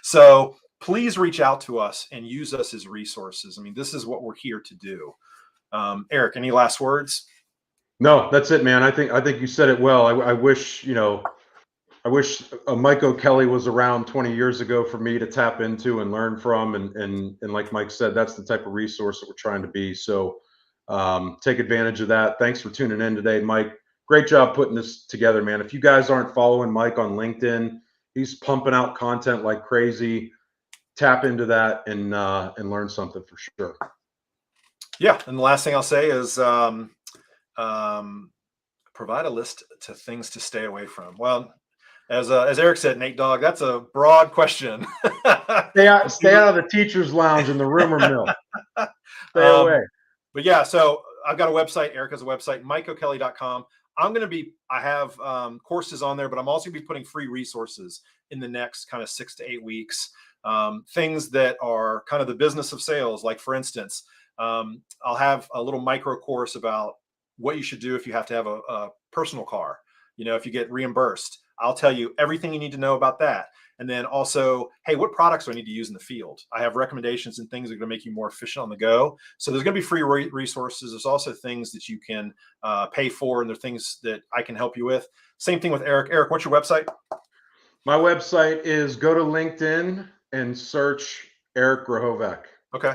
A: So please reach out to us and use us as resources. I mean, this is what we're here to do. Eric, any last words?
B: No, that's it, man. I think you said it well. I wish, I wish Mike O'Kelly was around 20 years ago for me to tap into and learn from. And like Mike said, that's the type of resource that we're trying to be. So take advantage of that. Thanks for tuning in today, Mike. Great job putting this together, man. If you guys aren't following Mike on LinkedIn, he's pumping out content like crazy. Tap into that and learn something for sure.
A: Yeah. And the last thing I'll say is provide a list to things to stay away from. Well, as Eric said, Nate Dogg, that's a broad question.
B: Stay out of the teacher's lounge in the rumor mill. Stay away.
A: But yeah, so I've got a website. Eric has a website, MikeO'Kelly.com. I have courses on there, but I'm also going to be putting free resources in the next kind of 6 to 8 weeks. Things that are kind of the business of sales. Like for instance, I'll have a little micro course about what you should do if you have to have a personal car. If you get reimbursed, I'll tell you everything you need to know about that. And then also, hey, what products do I need to use in the field? I have recommendations and things that are going to make you more efficient on the go. So there's going to be free resources. There's also things that you can pay for, and there are things that I can help you with. Same thing with Eric. Eric, what's your website?
B: My website is go to LinkedIn and search Eric Grahovac.
A: Okay.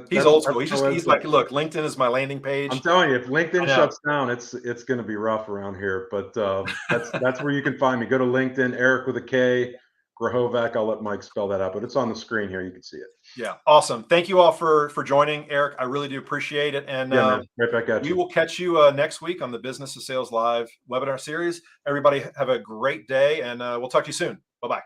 A: He's old school. He's like, look, LinkedIn is my landing page.
B: I'm telling you, if LinkedIn shuts down, it's going to be rough around here. But that's where you can find me. Go to LinkedIn, Eric with a K, Grahovac. I'll let Mike spell that out, but it's on the screen here. You can see it.
A: Yeah, awesome. Thank you all for joining, Eric. I really do appreciate it. And
B: man, right back at you.
A: We will catch you next week on the Business of Sales Live webinar series. Everybody have a great day, and we'll talk to you soon. Bye-bye.